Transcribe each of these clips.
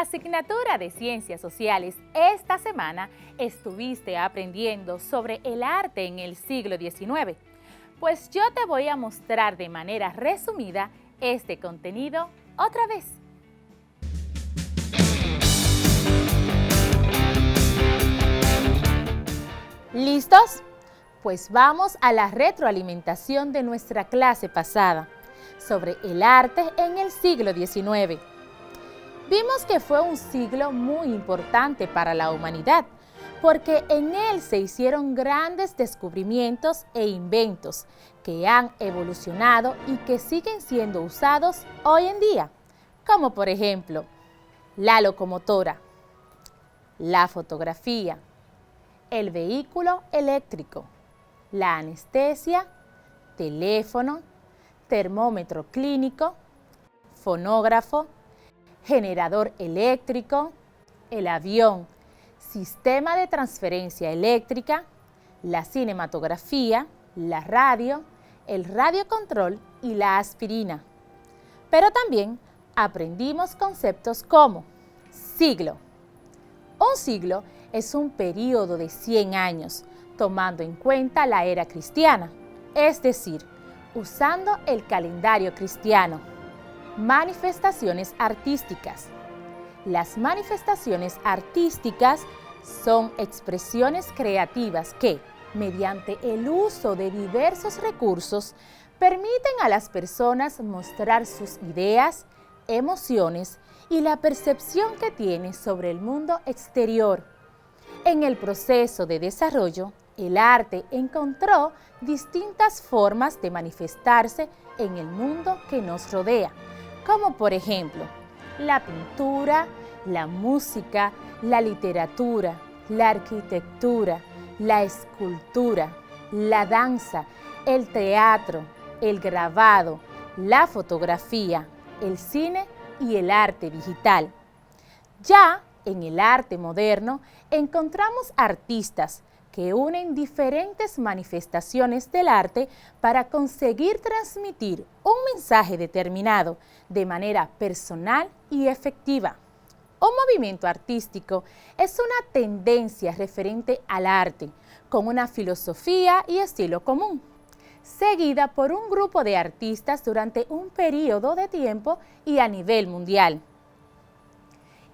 la asignatura de Ciencias Sociales, esta semana estuviste aprendiendo sobre el arte en el siglo XIX. Pues yo te voy a mostrar de manera resumida este contenido otra vez. ¿Listos? Pues vamos a la retroalimentación de nuestra clase pasada sobre el arte en el siglo XIX. Vimos que fue un siglo muy importante para la humanidad, porque en él se hicieron grandes descubrimientos e inventos que han evolucionado y que siguen siendo usados hoy en día, como por ejemplo, la locomotora, la fotografía, el vehículo eléctrico, la anestesia, teléfono, termómetro clínico, fonógrafo, generador eléctrico, el avión, sistema de transferencia eléctrica, la cinematografía, la radio, el radiocontrol y la aspirina. Pero también aprendimos conceptos como siglo. Un siglo es un periodo de 100 años, tomando en cuenta la era cristiana, es decir, usando el calendario cristiano. Manifestaciones artísticas. Las manifestaciones artísticas son expresiones creativas que, mediante el uso de diversos recursos, permiten a las personas mostrar sus ideas, emociones y la percepción que tienen sobre el mundo exterior. En el proceso de desarrollo, el arte encontró distintas formas de manifestarse en el mundo que nos rodea, como por ejemplo, la pintura, la música, la literatura, la arquitectura, la escultura, la danza, el teatro, el grabado, la fotografía, el cine y el arte digital. Ya en el arte moderno encontramos artistas que unen diferentes manifestaciones del arte para conseguir transmitir un mensaje determinado de manera personal y efectiva. Un movimiento artístico es una tendencia referente al arte, con una filosofía y estilo común, seguida por un grupo de artistas durante un periodo de tiempo y a nivel mundial.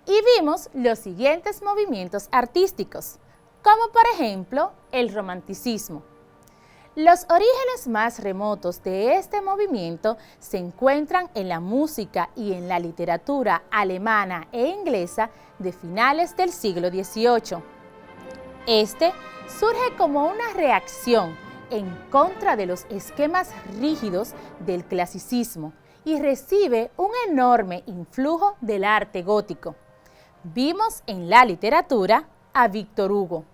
Y vimos los siguientes movimientos artísticos, como por ejemplo el romanticismo. Los orígenes más remotos de este movimiento se encuentran en la música y en la literatura alemana e inglesa de finales del siglo XVIII. Este surge como una reacción en contra de los esquemas rígidos del clasicismo y recibe un enorme influjo del arte gótico. Vimos en la literatura a Víctor Hugo,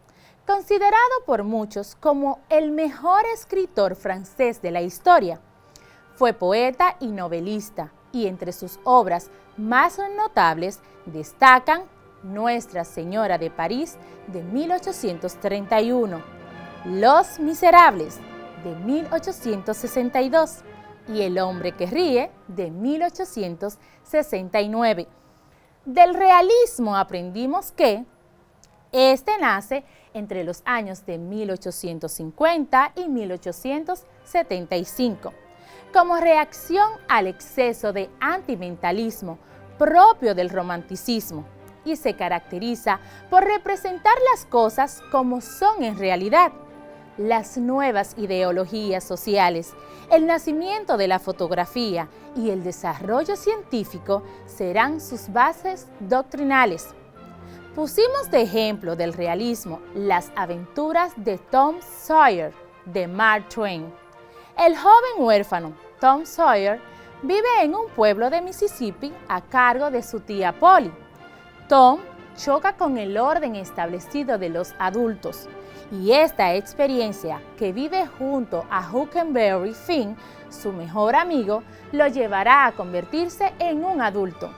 considerado por muchos como el mejor escritor francés de la historia. Fue poeta y novelista, y entre sus obras más notables destacan Nuestra Señora de París de 1831, Los Miserables de 1862 y El hombre que ríe de 1869. Del realismo aprendimos que este nace entre los años de 1850 y 1875, como reacción al exceso de antimentalismo propio del romanticismo, y se caracteriza por representar las cosas como son en realidad. Las nuevas ideologías sociales, el nacimiento de la fotografía y el desarrollo científico serán sus bases doctrinales. Pusimos de ejemplo del realismo Las aventuras de Tom Sawyer, de Mark Twain. El joven huérfano Tom Sawyer vive en un pueblo de Mississippi a cargo de su tía Polly. Tom choca con el orden establecido de los adultos, y esta experiencia que vive junto a Huckleberry Finn, su mejor amigo, lo llevará a convertirse en un adulto.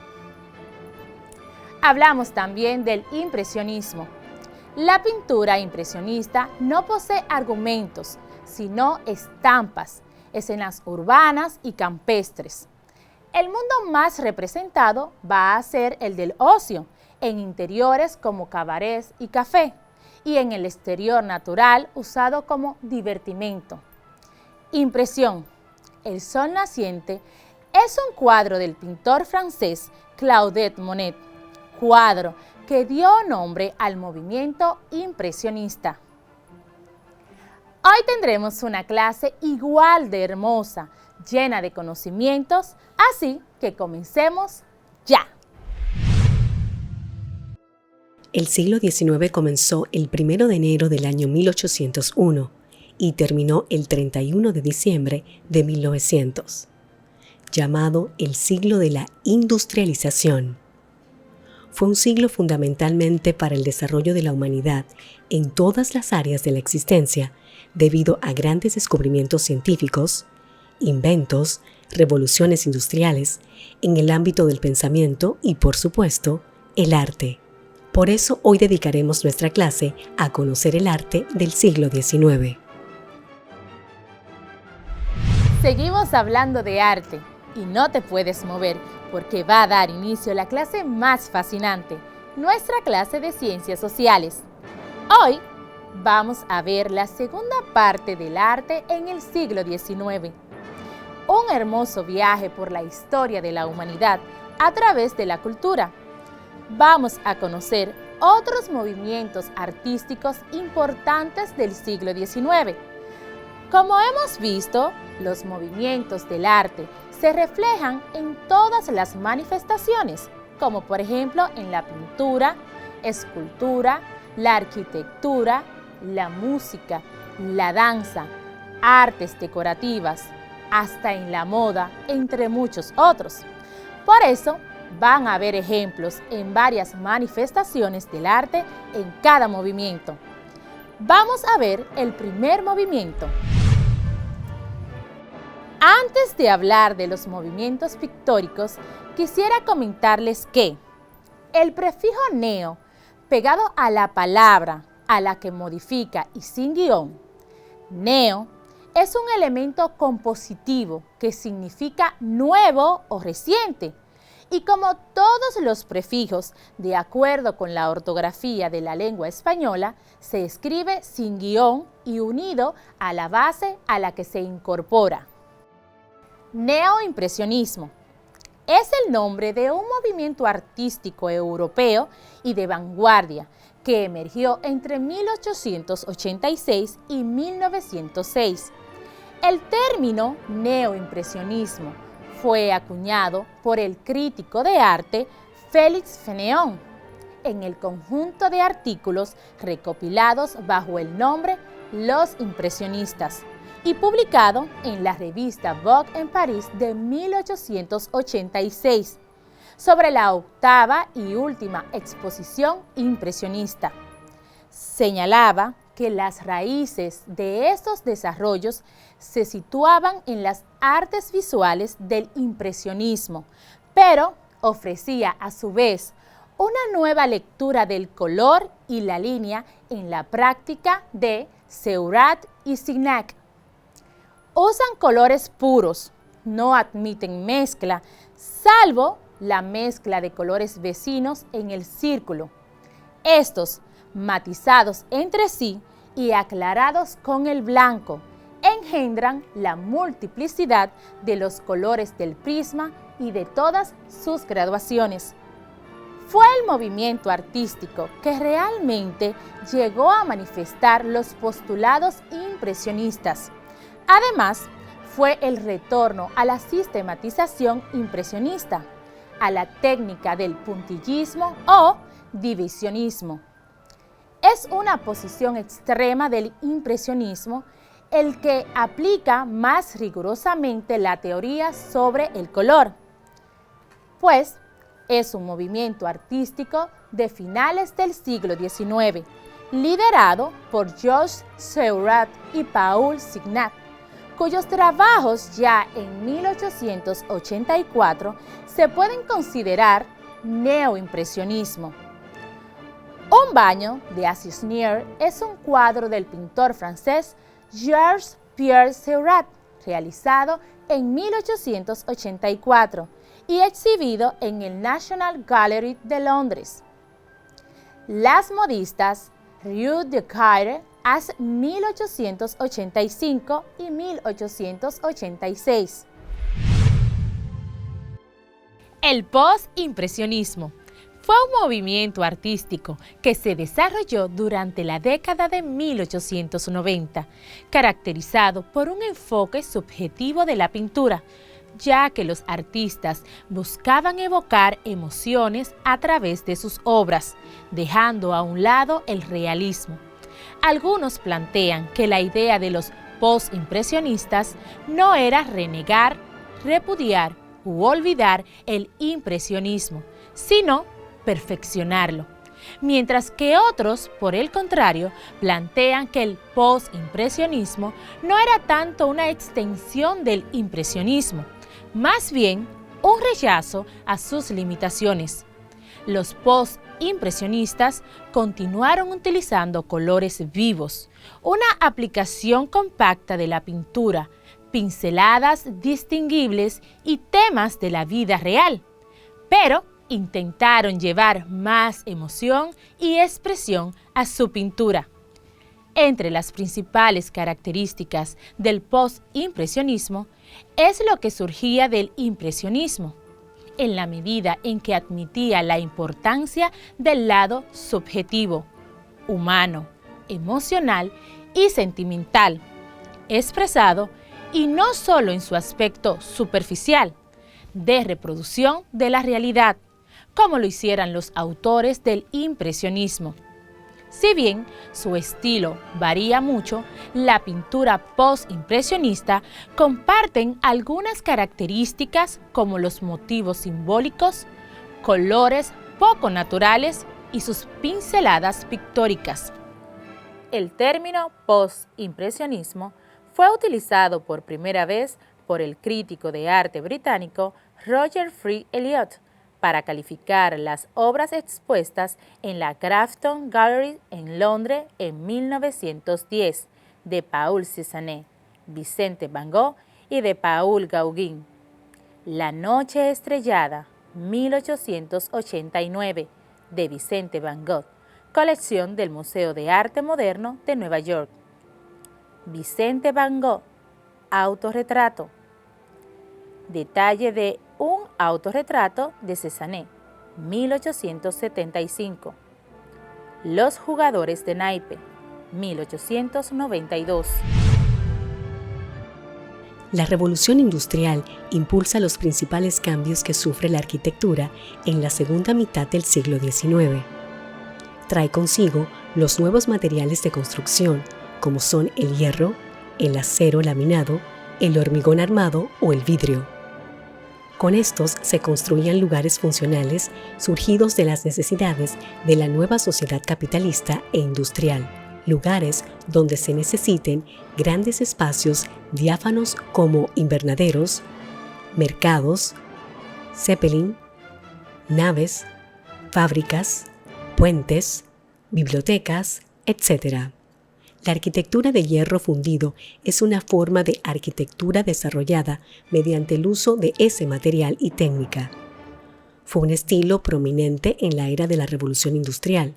Hablamos también del impresionismo. La pintura impresionista no posee argumentos, sino estampas, escenas urbanas y campestres. El mundo más representado va a ser el del ocio, en interiores como cabarets y café, y en el exterior natural usado como divertimento. Impresión. El sol naciente es un cuadro del pintor francés Claude Monet, cuadro que dio nombre al movimiento impresionista. Hoy tendremos una clase igual de hermosa, llena de conocimientos, así que comencemos ya. El siglo XIX comenzó el 1 de enero del año 1801 y terminó el 31 de diciembre de 1900, llamado el siglo de la industrialización. Fue un siglo fundamentalmente para el desarrollo de la humanidad en todas las áreas de la existencia, debido a grandes descubrimientos científicos, inventos, revoluciones industriales, en el ámbito del pensamiento y, por supuesto, el arte. Por eso hoy dedicaremos nuestra clase a conocer el arte del siglo XIX. Seguimos hablando de arte y no te puedes mover porque va a dar inicio la clase más fascinante, nuestra clase de Ciencias Sociales. Hoy vamos a ver la segunda parte del arte en el siglo XIX. Un hermoso viaje por la historia de la humanidad a través de la cultura. Vamos a conocer otros movimientos artísticos importantes del siglo XIX. Como hemos visto, los movimientos del arte se reflejan en todas las manifestaciones, como por ejemplo en la pintura, escultura, la arquitectura, la música, la danza, artes decorativas, hasta en la moda, entre muchos otros. Por eso, van a haber ejemplos en varias manifestaciones del arte en cada movimiento. Vamos a ver el primer movimiento. Antes de hablar de los movimientos pictóricos, quisiera comentarles que el prefijo neo, pegado a la palabra a la que modifica y sin guión, neo, es un elemento compositivo que significa nuevo o reciente. Y como todos los prefijos, de acuerdo con la ortografía de la lengua española, se escribe sin guión y unido a la base a la que se incorpora. Neoimpresionismo es el nombre de un movimiento artístico europeo y de vanguardia que emergió entre 1886 y 1906. El término neoimpresionismo fue acuñado por el crítico de arte Félix Fénéon en el conjunto de artículos recopilados bajo el nombre Los Impresionistas y publicado en la revista Vogue en París de 1886 sobre la octava y última exposición impresionista. Señalaba que las raíces de estos desarrollos se situaban en las artes visuales del impresionismo, pero ofrecía a su vez una nueva lectura del color y la línea en la práctica de Seurat y Signac. Usan colores puros, no admiten mezcla, salvo la mezcla de colores vecinos en el círculo. Estos, matizados entre sí y aclarados con el blanco, engendran la multiplicidad de los colores del prisma y de todas sus graduaciones. Fue el movimiento artístico que realmente llegó a manifestar los postulados impresionistas. Además, fue el retorno a la sistematización impresionista, a la técnica del puntillismo o divisionismo. Es una posición extrema del impresionismo el que aplica más rigurosamente la teoría sobre el color, pues es un movimiento artístico de finales del siglo XIX, liderado por Georges Seurat y Paul Signac, cuyos trabajos ya en 1884 se pueden considerar neoimpresionismo. Un baño de Assisnier es un cuadro del pintor francés Georges Pierre Seurat, realizado en 1884 y exhibido en el National Gallery de Londres. Las modistas Rue de Caire hace 1885 y 1886. El postimpresionismo fue un movimiento artístico que se desarrolló durante la década de 1890, caracterizado por un enfoque subjetivo de la pintura, ya que los artistas buscaban evocar emociones a través de sus obras, dejando a un lado el realismo. Algunos plantean que la idea de los postimpresionistas no era renegar, repudiar u olvidar el impresionismo, sino perfeccionarlo, mientras que otros, por el contrario, plantean que el postimpresionismo no era tanto una extensión del impresionismo, más bien un rechazo a sus limitaciones. Los postimpresionistas continuaron utilizando colores vivos, una aplicación compacta de la pintura, pinceladas distinguibles y temas de la vida real, pero intentaron llevar más emoción y expresión a su pintura. Entre las principales características del postimpresionismo es lo que surgía del impresionismo, en la medida en que admitía la importancia del lado subjetivo, humano, emocional y sentimental, expresado y no solo en su aspecto superficial, de reproducción de la realidad, como lo hicieran los autores del impresionismo. Si bien su estilo varía mucho, la pintura postimpresionista comparten algunas características como los motivos simbólicos, colores poco naturales y sus pinceladas pictóricas. El término postimpresionismo fue utilizado por primera vez por el crítico de arte británico Roger Fry Elliot para calificar las obras expuestas en la Grafton Gallery en Londres en 1910 de Paul Cézanne, Vicente Van Gogh y de Paul Gauguin. La Noche Estrellada, 1889, de Vicente Van Gogh, colección del Museo de Arte Moderno de Nueva York. Vicente Van Gogh, autorretrato. Detalle de un autorretrato de Cézanne, 1875. Los jugadores de naipe, 1892. La revolución industrial impulsa los principales cambios que sufre la arquitectura en la segunda mitad del siglo XIX. Trae consigo los nuevos materiales de construcción, como son el hierro, el acero laminado, el hormigón armado o el vidrio. Con estos se construían lugares funcionales surgidos de las necesidades de la nueva sociedad capitalista e industrial, lugares donde se necesiten grandes espacios diáfanos como invernaderos, mercados, zeppelin, naves, fábricas, puentes, bibliotecas, etc. La arquitectura de hierro fundido es una forma de arquitectura desarrollada mediante el uso de ese material y técnica. Fue un estilo prominente en la era de la Revolución Industrial,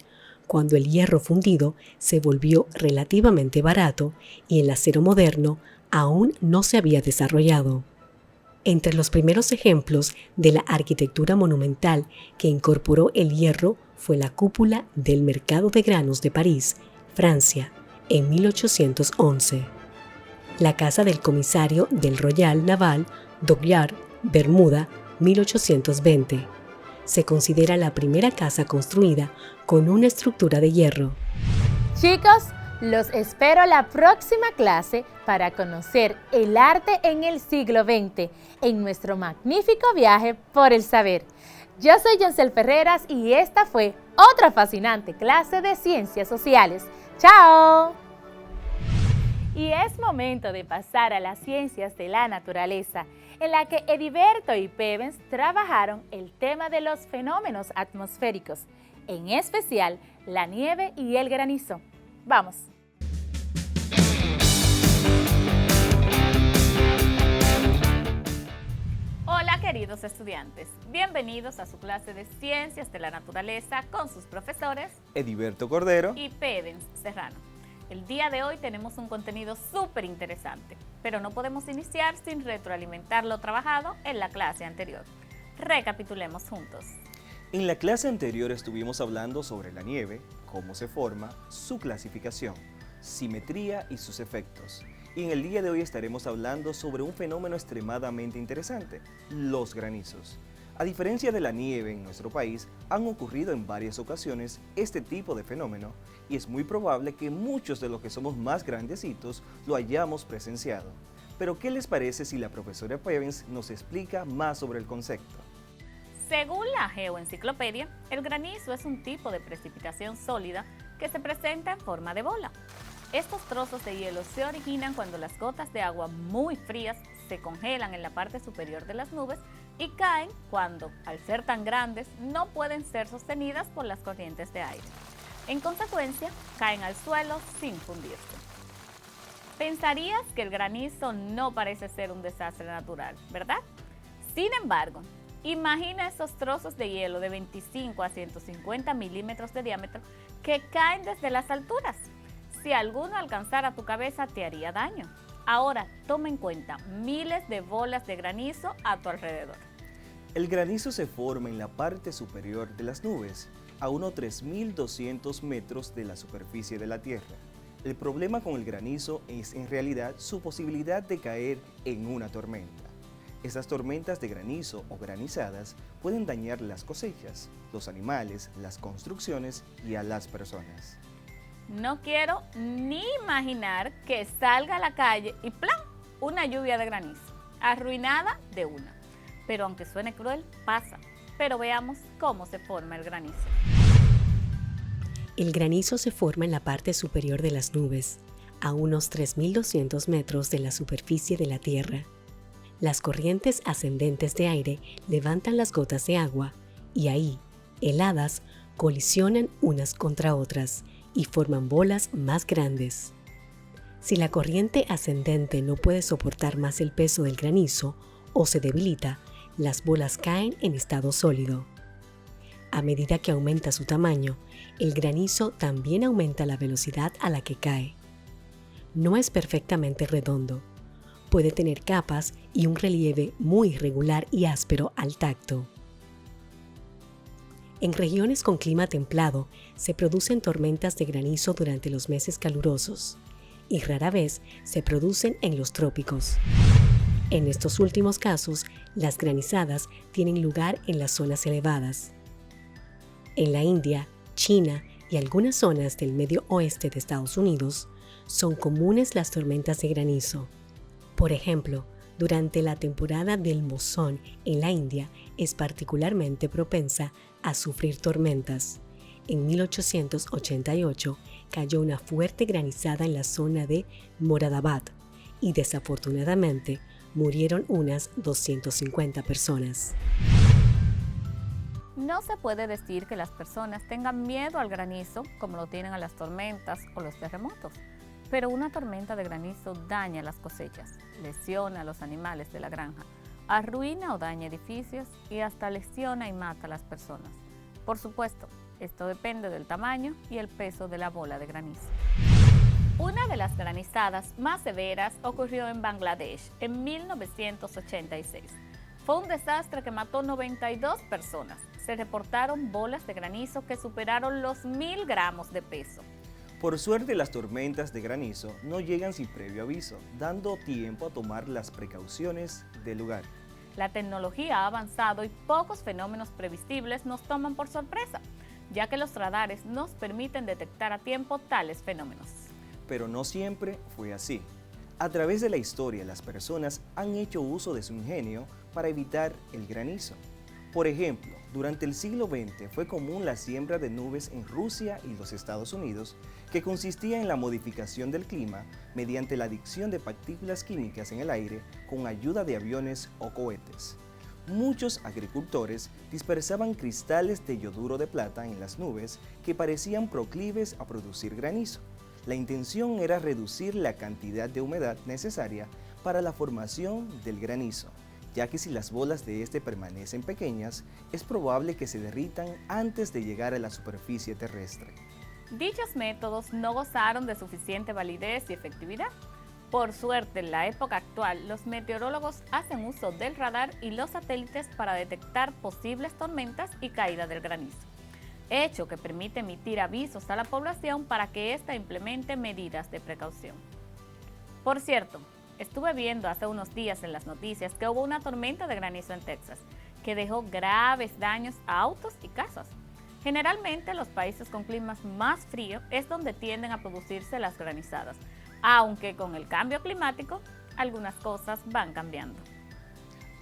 cuando el hierro fundido se volvió relativamente barato y el acero moderno aún no se había desarrollado. Entre los primeros ejemplos de la arquitectura monumental que incorporó el hierro fue la cúpula del Mercado de Granos de París, Francia, en 1811. La casa del comisario del Royal Naval Dockyard, Bermuda, 1820. Se considera la primera casa construida con una estructura de hierro. Chicos, los espero la próxima clase para conocer el arte en el siglo XX en nuestro magnífico viaje por el saber. Yo soy Yoncel Ferreras y esta fue otra fascinante clase de Ciencias Sociales. ¡Chao! Y es momento de pasar a las ciencias de la naturaleza, en la que Ediberto y Pevens trabajaron el tema de los fenómenos atmosféricos, en especial la nieve y el granizo. ¡Vamos! Hola Hola queridos estudiantes, bienvenidos a su clase de Ciencias de la Naturaleza con sus profesores Ediberto Cordero y Pedens Serrano. El día de hoy tenemos un contenido súper interesante, pero no podemos iniciar sin retroalimentar lo trabajado en la clase anterior. Recapitulemos juntos. En la clase anterior estuvimos hablando sobre la nieve, cómo se forma, su clasificación, simetría y sus efectos. Y en el día de hoy estaremos hablando sobre un fenómeno extremadamente interesante, los granizos. A diferencia de la nieve en nuestro país, han ocurrido en varias ocasiones este tipo de fenómeno y es muy probable que muchos de los que somos más grandecitos lo hayamos presenciado. Pero ¿qué les parece si la profesora Pedens nos explica más sobre el concepto? Según la Geoenciclopedia, el granizo es un tipo de precipitación sólida que se presenta en forma de bola. Estos trozos de hielo se originan cuando las gotas de agua muy frías se congelan en la parte superior de las nubes y caen cuando, al ser tan grandes, no pueden ser sostenidas por las corrientes de aire. En consecuencia, caen al suelo sin fundirse. Pensarías que el granizo no parece ser un desastre natural, ¿verdad? Sin embargo, imagina esos trozos de hielo de 25 a 150 milímetros de diámetro que caen desde las alturas. Si alguno alcanzara tu cabeza te haría daño. Ahora, toma en cuenta miles de bolas de granizo a tu alrededor. El granizo se forma en la parte superior de las nubes, a unos 3.200 metros de la superficie de la Tierra. El problema con el granizo es en realidad su posibilidad de caer en una tormenta. Estas tormentas de granizo o granizadas pueden dañar las cosechas, los animales, las construcciones y a las personas. No quiero ni imaginar que salga a la calle y ¡plán! Una lluvia de granizo, arruinada de una. Pero aunque suene cruel, pasa. Pero veamos cómo se forma el granizo. El granizo se forma en la parte superior de las nubes, a unos 3.200 metros de la superficie de la Tierra. Las corrientes ascendentes de aire levantan las gotas de agua y ahí, heladas, colisionan unas contra otras y forman bolas más grandes. Si la corriente ascendente no puede soportar más el peso del granizo o se debilita, las bolas caen en estado sólido. A medida que aumenta su tamaño, el granizo también aumenta la velocidad a la que cae. No es perfectamente redondo. Puede tener capas y un relieve muy irregular y áspero al tacto. En regiones con clima templado se producen tormentas de granizo durante los meses calurosos y rara vez se producen en los trópicos. En estos últimos casos, las granizadas tienen lugar en las zonas elevadas. En la India, China y algunas zonas del medio oeste de Estados Unidos son comunes las tormentas de granizo. Por ejemplo, durante la temporada del monzón en la India es particularmente propensa a sufrir tormentas. En 1888 cayó una fuerte granizada en la zona de Moradabad y desafortunadamente murieron unas 250 personas. No se puede decir que las personas tengan miedo al granizo como lo tienen a las tormentas o los terremotos. Pero una tormenta de granizo daña las cosechas, lesiona a los animales de la granja, arruina o daña edificios y hasta lesiona y mata a las personas. Por supuesto, esto depende del tamaño y el peso de la bola de granizo. Una de las granizadas más severas ocurrió en Bangladesh en 1986. Fue un desastre que mató 92 personas. Se reportaron bolas de granizo que superaron los 1.000 gramos de peso. Por suerte, las tormentas de granizo no llegan sin previo aviso, dando tiempo a tomar las precauciones del lugar. La tecnología ha avanzado y pocos fenómenos previsibles nos toman por sorpresa, ya que los radares nos permiten detectar a tiempo tales fenómenos. Pero no siempre fue así. A través de la historia, las personas han hecho uso de su ingenio para evitar el granizo. Por ejemplo, durante el siglo XX fue común la siembra de nubes en Rusia y los Estados Unidos, que consistía en la modificación del clima mediante la adición de partículas químicas en el aire con ayuda de aviones o cohetes. Muchos agricultores dispersaban cristales de yoduro de plata en las nubes que parecían proclives a producir granizo. La intención era reducir la cantidad de humedad necesaria para la formación del granizo, ya que si las bolas de este permanecen pequeñas, es probable que se derritan antes de llegar a la superficie terrestre. Dichos métodos no gozaron de suficiente validez y efectividad. Por suerte, en la época actual, los meteorólogos hacen uso del radar y los satélites para detectar posibles tormentas y caída del granizo, hecho que permite emitir avisos a la población para que ésta implemente medidas de precaución. Por cierto, estuve viendo hace unos días en las noticias que hubo una tormenta de granizo en Texas, que dejó graves daños a autos y casas. Generalmente, los países con climas más fríos es donde tienden a producirse las granizadas, aunque con el cambio climático, algunas cosas van cambiando.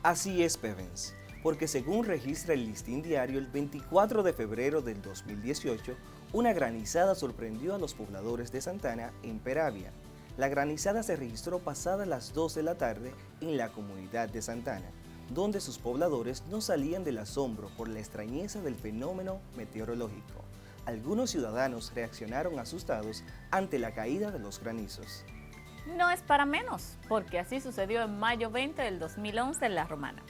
Así es, Pevens, porque según registra el Listín Diario, el 24 de febrero del 2018, una granizada sorprendió a los pobladores de Santana en Peravia. La granizada se registró pasadas las 2 de la tarde en la comunidad de Santana, donde sus pobladores no salían del asombro por la extrañeza del fenómeno meteorológico. Algunos ciudadanos reaccionaron asustados ante la caída de los granizos. No es para menos, porque así sucedió en mayo 20 del 2011 en La Romana.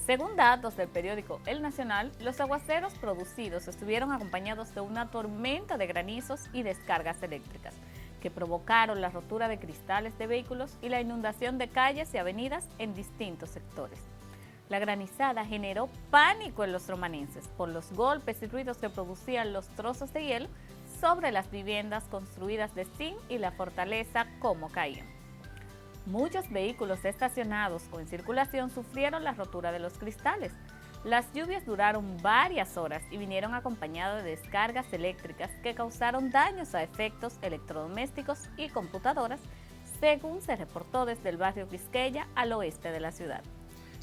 Según datos del periódico El Nacional, los aguaceros producidos estuvieron acompañados de una tormenta de granizos y descargas eléctricas, que provocaron la rotura de cristales de vehículos y la inundación de calles y avenidas en distintos sectores. La granizada generó pánico en los romanenses por los golpes y ruidos que producían los trozos de hielo sobre las viviendas construidas de zinc y la fortaleza cómo caían. Muchos vehículos estacionados o en circulación sufrieron la rotura de los cristales. Las lluvias duraron varias horas y vinieron acompañadas de descargas eléctricas que causaron daños a efectos electrodomésticos y computadoras, según se reportó desde el barrio Quisqueya al oeste de la ciudad.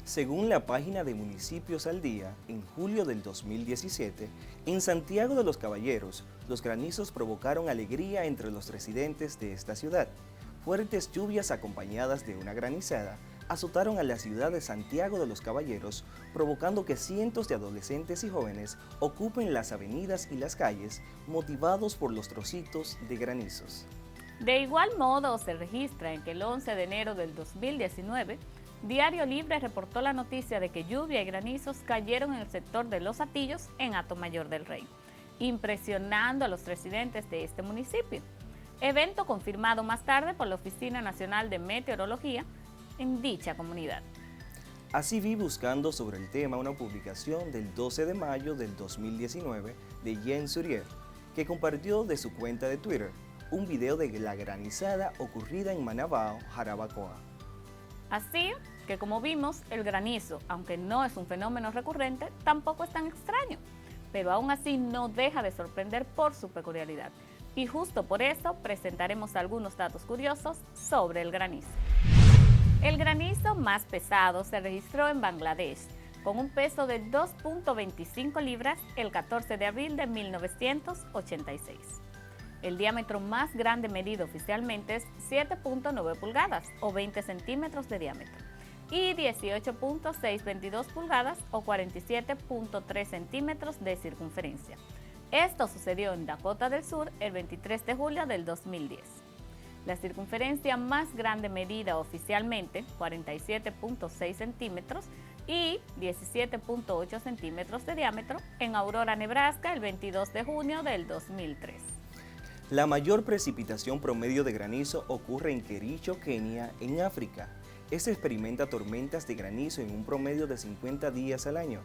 Según la página de Municipios al Día, en julio del 2017, en Santiago de los Caballeros, los granizos provocaron alegría entre los residentes de esta ciudad. Fuertes lluvias acompañadas de una granizada azotaron a la ciudad de Santiago de los Caballeros, provocando que cientos de adolescentes y jóvenes ocupen las avenidas y las calles, motivados por los trocitos de granizos. De igual modo, se registra en que el 11 de enero del 2019, Diario Libre reportó la noticia de que lluvia y granizos cayeron en el sector de Los Hatillos, en Atomayor del Rey, impresionando a los residentes de este municipio. Evento confirmado más tarde por la Oficina Nacional de Meteorología en dicha comunidad. Así vi buscando sobre el tema una publicación del 12 de mayo del 2019 de Jens Surier, que compartió de su cuenta de Twitter un video de la granizada ocurrida en Manabao, Jarabacoa. Así que, como vimos, el granizo, aunque no es un fenómeno recurrente, tampoco es tan extraño, pero aún así no deja de sorprender por su peculiaridad. Y justo por eso presentaremos algunos datos curiosos sobre el granizo. El granizo más pesado se registró en Bangladesh, con un peso de 2.25 libras el 14 de abril de 1986. El diámetro más grande medido oficialmente es 7.9 pulgadas o 20 centímetros de diámetro y 18.622 pulgadas o 47.3 centímetros de circunferencia. Esto sucedió en Dakota del Sur el 23 de julio del 2010. La circunferencia más grande medida oficialmente, 47.6 centímetros y 17.8 centímetros de diámetro, en Aurora, Nebraska, el 22 de junio del 2003. La mayor precipitación promedio de granizo ocurre en Kericho, Kenia, en África. Este experimenta tormentas de granizo en un promedio de 50 días al año.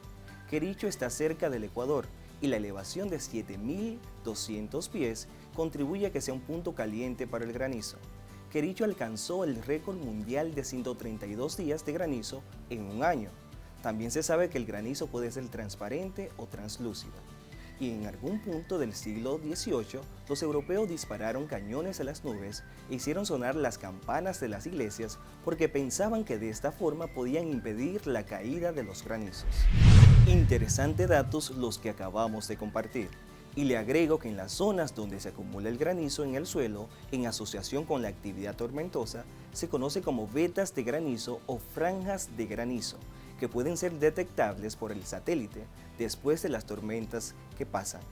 Kericho está cerca del Ecuador y la elevación de 7.200 pies contribuye a que sea un punto caliente para el granizo. Kericho alcanzó el récord mundial de 132 días de granizo en un año. También se sabe que el granizo puede ser transparente o translúcido. Y en algún punto del siglo XVIII, los europeos dispararon cañones a las nubes e hicieron sonar las campanas de las iglesias porque pensaban que de esta forma podían impedir la caída de los granizos. Interesantes datos los que acabamos de compartir. Y le agrego que en las zonas donde se acumula el granizo en el suelo, en asociación con la actividad tormentosa, se conoce como vetas de granizo o franjas de granizo, que pueden ser detectables por el satélite después de las tormentas que pasan.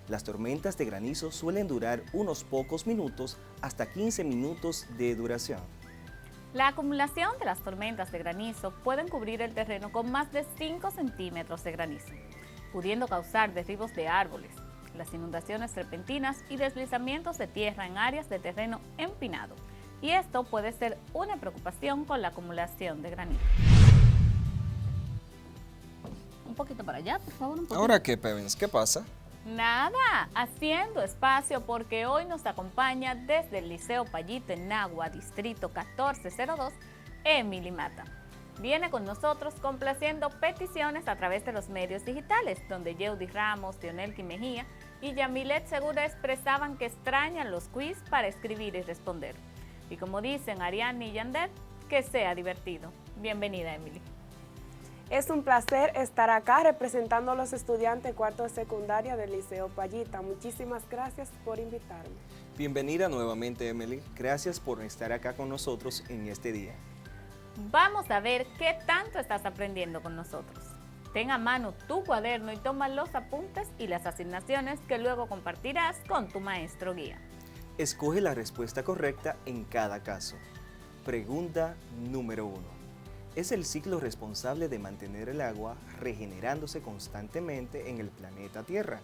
Las tormentas de granizo suelen durar unos pocos minutos hasta 15 minutos de duración. La acumulación de las tormentas de granizo pueden cubrir el terreno con más de 5 centímetros de granizo, pudiendo causar derribos de árboles, las inundaciones repentinas y deslizamientos de tierra en áreas de terreno empinado. Y esto puede ser una preocupación con la acumulación de granizo. Un poquito para allá, por favor. Un poquito. ¿Ahora qué, Pevens? ¿Qué pasa? Nada, haciendo espacio porque hoy nos acompaña desde el Liceo Payito en Nagua, Distrito 1402, Emily Mata. Viene con nosotros complaciendo peticiones a través de los medios digitales, donde Yeudi Ramos, Dionelki Mejía y Yamilet Segura expresaban que extrañan los quiz para escribir y responder. Y como dicen Ariane y Yandet, que sea divertido. Bienvenida, Emily. Es un placer estar acá representando a los estudiantes cuarto de secundaria del Liceo Payita. Muchísimas gracias por invitarme. Bienvenida nuevamente, Emily. Gracias por estar acá con nosotros en este día. Vamos a ver qué tanto estás aprendiendo con nosotros. Ten a mano tu cuaderno y toma los apuntes y las asignaciones que luego compartirás con tu maestro guía. Escoge la respuesta correcta en cada caso. Pregunta número 1. Es el ciclo responsable de mantener el agua regenerándose constantemente en el planeta Tierra.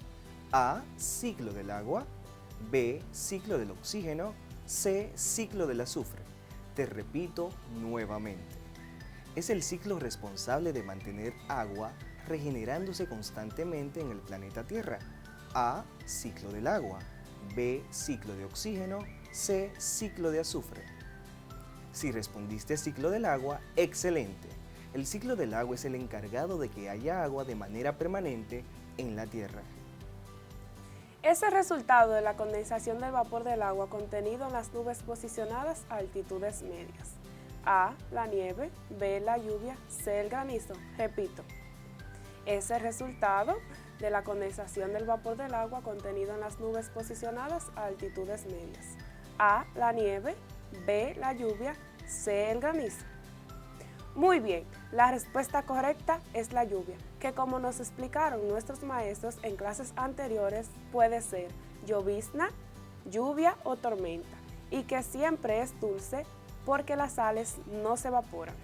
A. Ciclo del agua. B. Ciclo del oxígeno. C. Ciclo del azufre. Te repito nuevamente. Es el ciclo responsable de mantener agua regenerándose constantemente en el planeta Tierra. A. Ciclo del agua. B. Ciclo de oxígeno. C. Ciclo de azufre. Si respondiste ciclo del agua, excelente. El ciclo del agua es el encargado de que haya agua de manera permanente en la Tierra. Es el resultado de la condensación del vapor del agua contenido en las nubes posicionadas a altitudes medias. A. La nieve. B. La lluvia. C. El granizo. Repito. Es el resultado de la condensación del vapor del agua contenido en las nubes posicionadas a altitudes medias. A. La nieve. B. La lluvia. C. El granizo. Muy bien, la respuesta correcta es la lluvia, que como nos explicaron nuestros maestros en clases anteriores, puede ser llovizna, lluvia o tormenta, y que siempre es dulce porque las sales no se evaporan.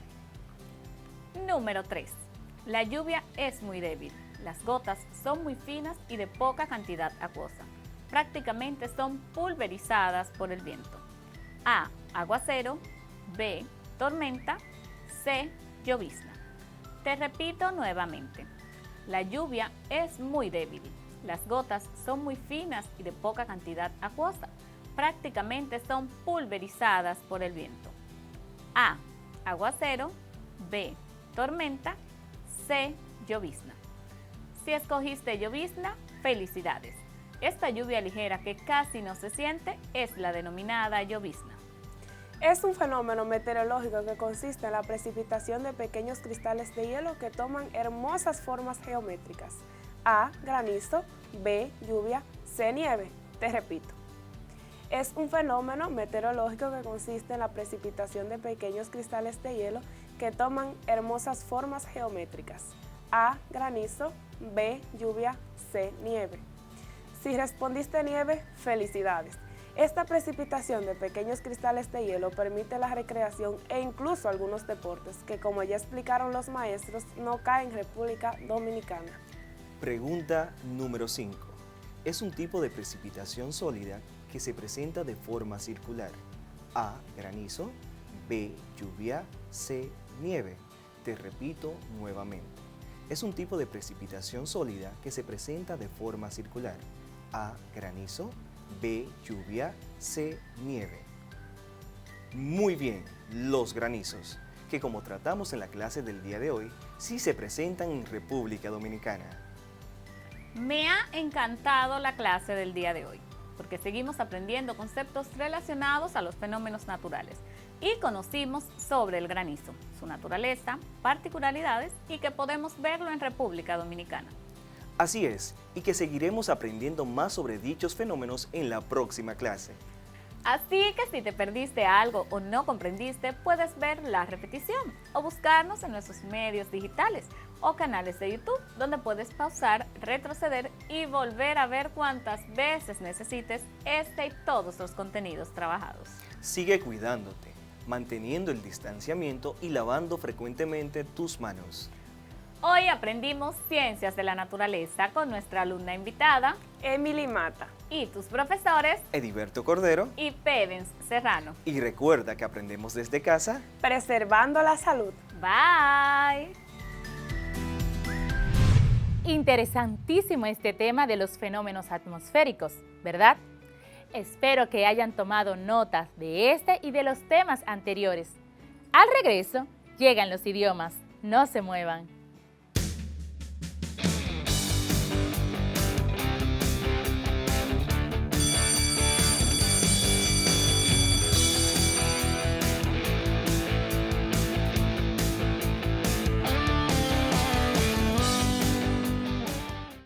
Número 3. La lluvia es muy débil. Las gotas son muy finas y de poca cantidad acuosa. Prácticamente son pulverizadas por el viento. A. Aguacero. B. Tormenta. C. Llovizna. Te repito nuevamente. La lluvia es muy débil. Las gotas son muy finas y de poca cantidad acuosa. Prácticamente son pulverizadas por el viento. A. Aguacero. B. Tormenta. C. Llovizna. Si escogiste llovizna, felicidades. Esta lluvia ligera que casi no se siente es la denominada llovizna. Es un fenómeno meteorológico que consiste en la precipitación de pequeños cristales de hielo que toman hermosas formas geométricas. A. Granizo. B. Lluvia. C. Nieve. Te repito. Es un fenómeno meteorológico que consiste en la precipitación de pequeños cristales de hielo que toman hermosas formas geométricas. A. Granizo. B. Lluvia. C. Nieve. Si respondiste nieve, felicidades. Esta precipitación de pequeños cristales de hielo permite la recreación e incluso algunos deportes que, como ya explicaron los maestros, no caen en República Dominicana. Pregunta número 5. Es un tipo de precipitación sólida que se presenta de forma circular. A. Granizo. B. Lluvia. C. Nieve. Te repito nuevamente. Es un tipo de precipitación sólida que se presenta de forma circular. A. Granizo. B. Lluvia. C. Nieve. Muy bien, los granizos, que como tratamos en la clase del día de hoy, sí se presentan en República Dominicana. Me ha encantado la clase del día de hoy, porque seguimos aprendiendo conceptos relacionados a los fenómenos naturales y conocimos sobre el granizo, su naturaleza, particularidades y que podemos verlo en República Dominicana. Así es, y que seguiremos aprendiendo más sobre dichos fenómenos en la próxima clase. Así que si te perdiste algo o no comprendiste, puedes ver la repetición o buscarnos en nuestros medios digitales o canales de YouTube, donde puedes pausar, retroceder y volver a ver cuantas veces necesites este y todos los contenidos trabajados. Sigue cuidándote, manteniendo el distanciamiento y lavando frecuentemente tus manos. Hoy aprendimos ciencias de la naturaleza con nuestra alumna invitada Emily Mata. y tus profesores Ediberto Cordero. y Pedens Serrano. Y recuerda que aprendemos desde casa. Preservando la salud. Bye. Interesantísimo este tema de los fenómenos atmosféricos, ¿verdad? Espero que hayan tomado notas de este y de los temas anteriores. Al regreso, llegan los idiomas. No se muevan.